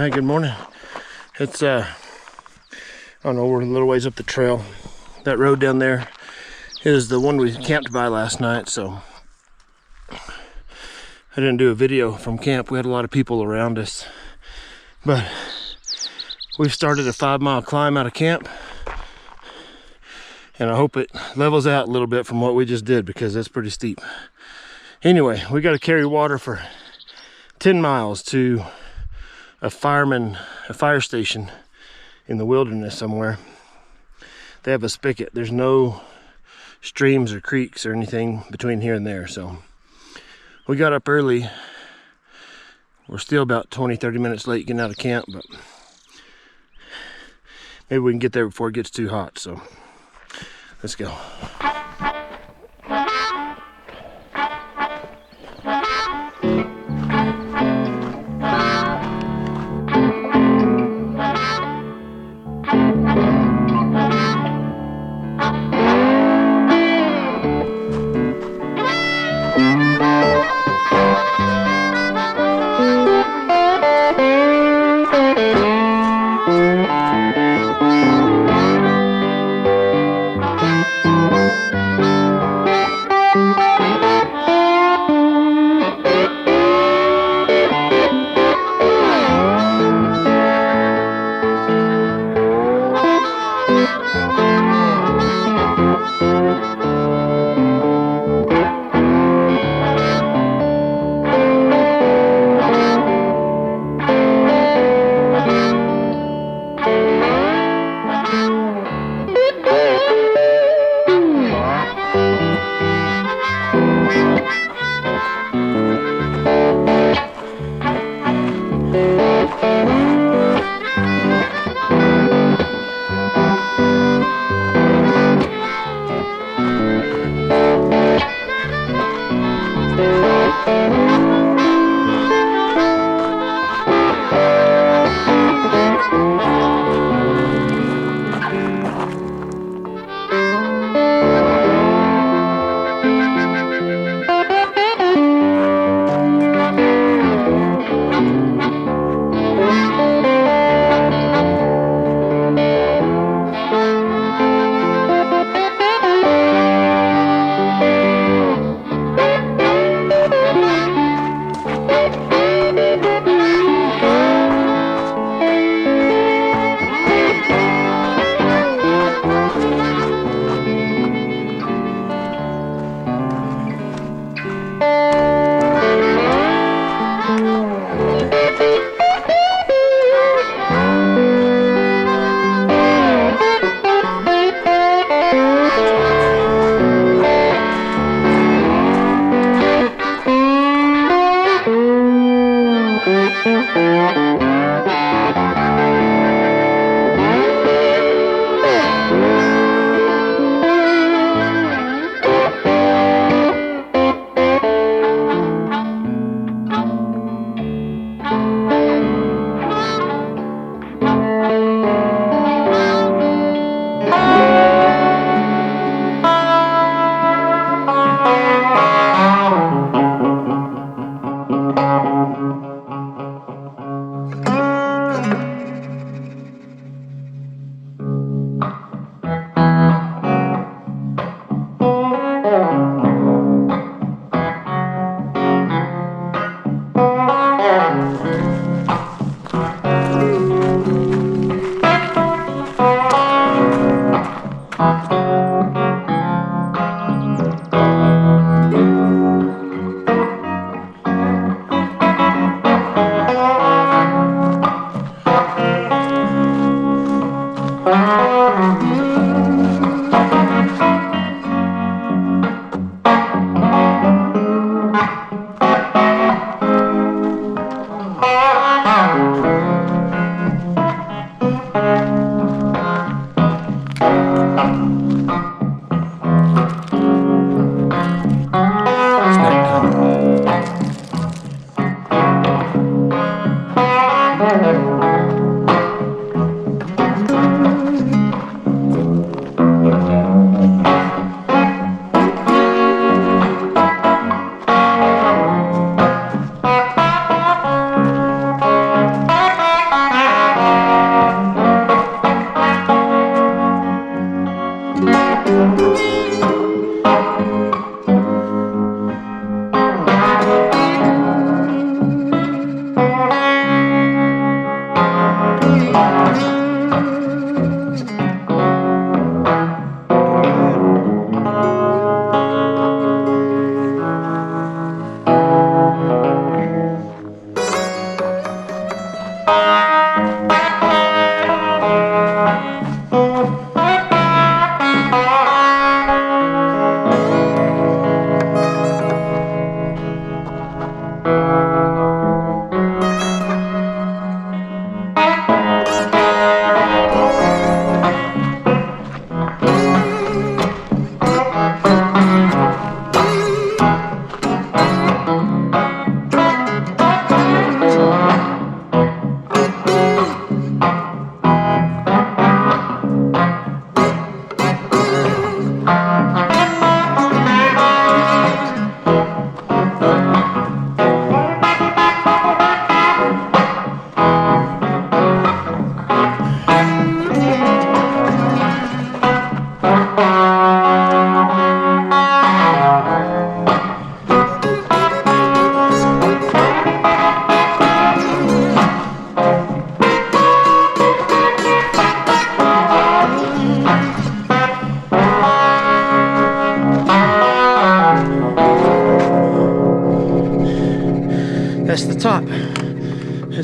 Hi, good morning. It's I don't know, we're a little ways up the trail. That road down there is the one we camped by last night, so I didn't do a video from camp. We had a lot of people around us, but we've started a 5-mile climb out of camp, and I hope it levels out a little bit from what we just did, because that's pretty steep. Anyway, we got to carry water for 10 miles to a fire station in the wilderness somewhere. They have a spigot. There's no streams or creeks or anything between here and there, so we got up early. We're still about 20-30 minutes late getting out of camp, but maybe we can get there before it gets too hot, so let's go.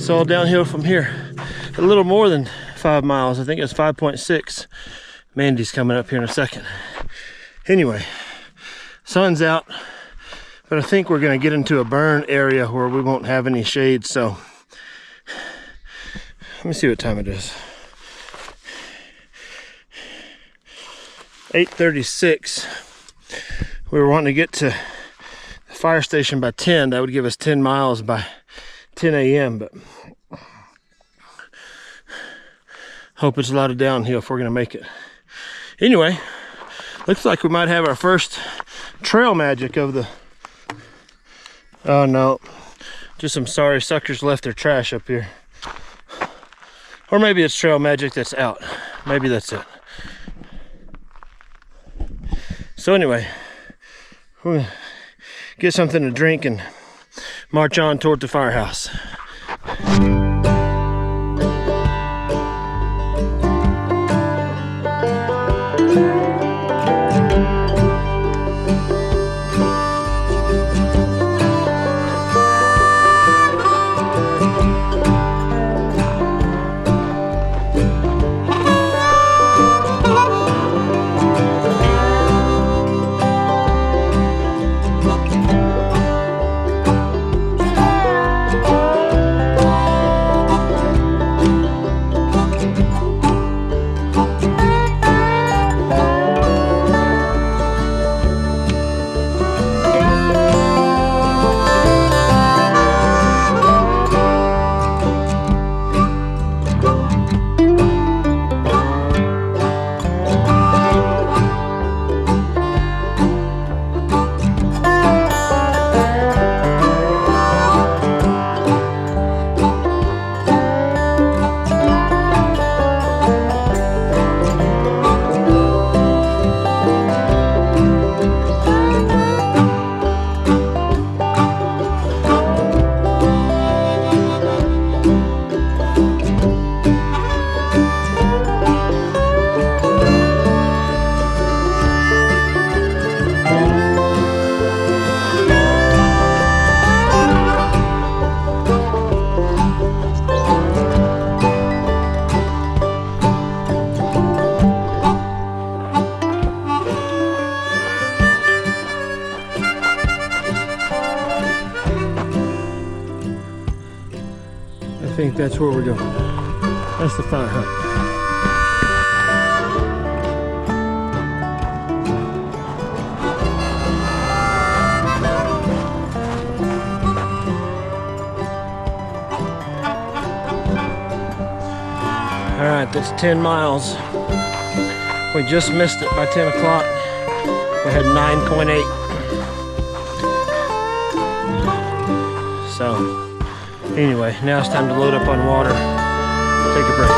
It's all downhill from here. A little more than 5 miles. I think it's 5.6. Mandy's coming up here in a second. Anyway, sun's out, but I think we're gonna get into a burn area where we won't have any shade, so let me see what time it is. 8:36. We were wanting to get to the fire station by 10. That would give us 10 miles by 10 a.m. But hope it's a lot of downhill if we're gonna make it. Anyway, looks like we might have our first trail magic of the... Oh no, just some sorry suckers left their trash up here. Or maybe it's trail magic that's out. Maybe that's it. So anyway, we'll get something to drink and march on toward the firehouse. I think that's where we're going. That's the fire hut. All right, that's 10 miles. We just missed it by 10 o'clock. We had 9.8. So. Anyway, now it's time to load up on water, take a break.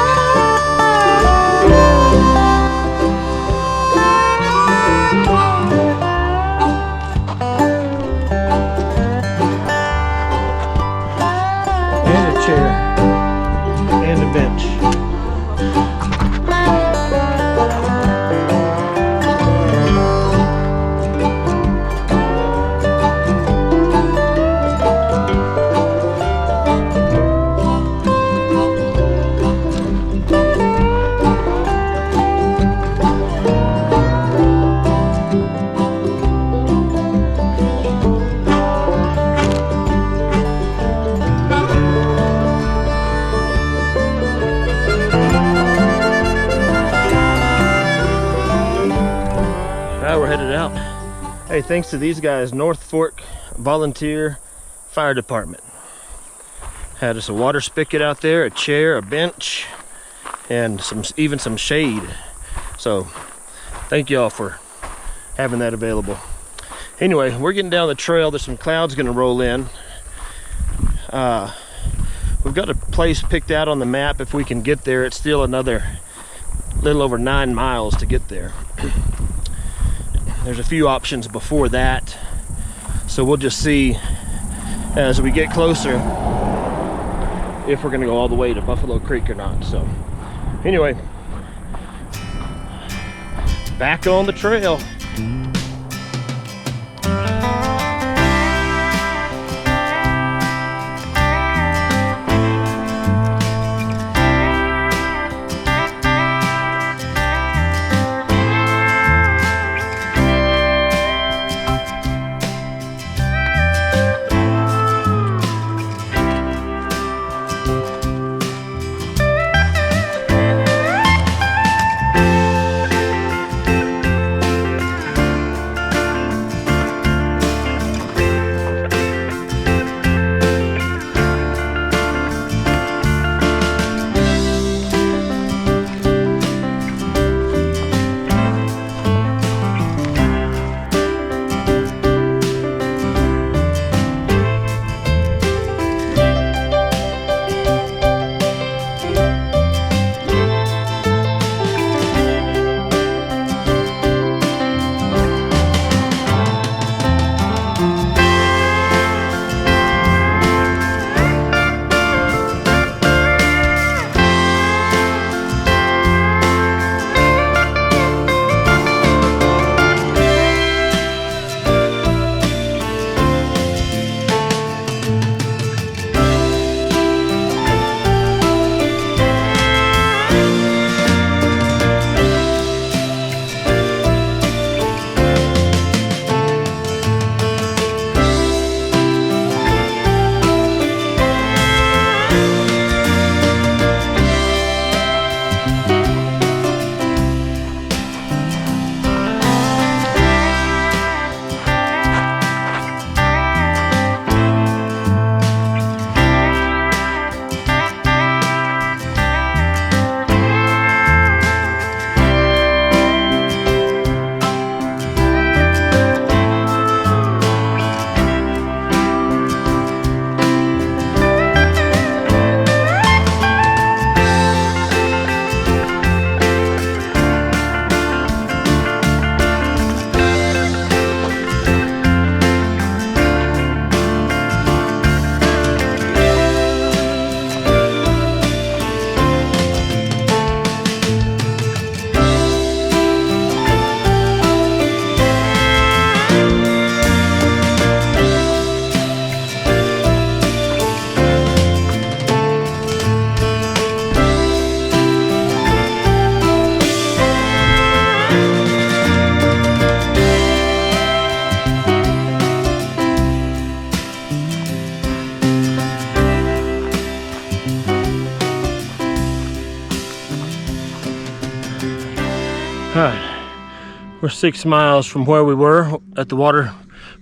And a chair, and a bench. We're headed out. Hey, thanks to these guys, North Fork Volunteer Fire Department. Had us a water spigot out there, a chair, a bench, and even some shade. So thank y'all for having that available. Anyway, we're getting down the trail. There's some clouds gonna roll in. We've got a place picked out on the map if we can get there. It's still another little over 9 miles to get there. There's a few options before that, so we'll just see as we get closer if we're gonna go all the way to Buffalo Creek or not. So anyway, back on the trail. All right, we're 6 miles from where we were at the water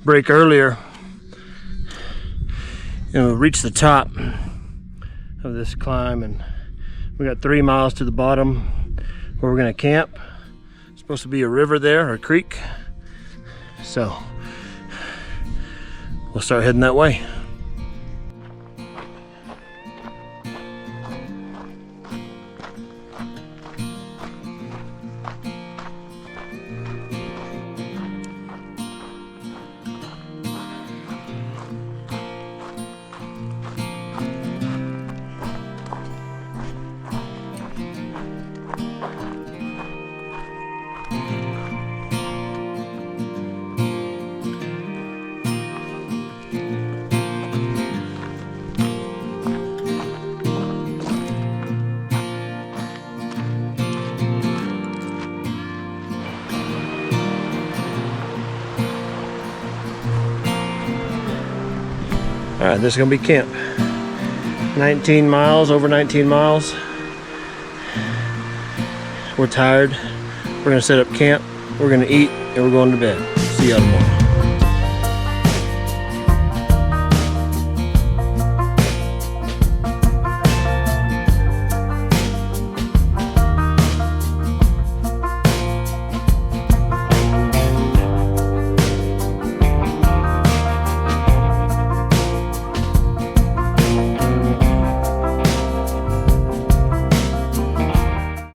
break earlier. And we reached the top of this climb, and we got 3 miles to the bottom where we're gonna camp. It's supposed to be a river there, or a creek. So we'll start heading that way. All right, this is gonna be camp. 19 miles, over 19 miles. We're tired. We're gonna set up camp. We're gonna eat, and we're going to bed. See y'all tomorrow.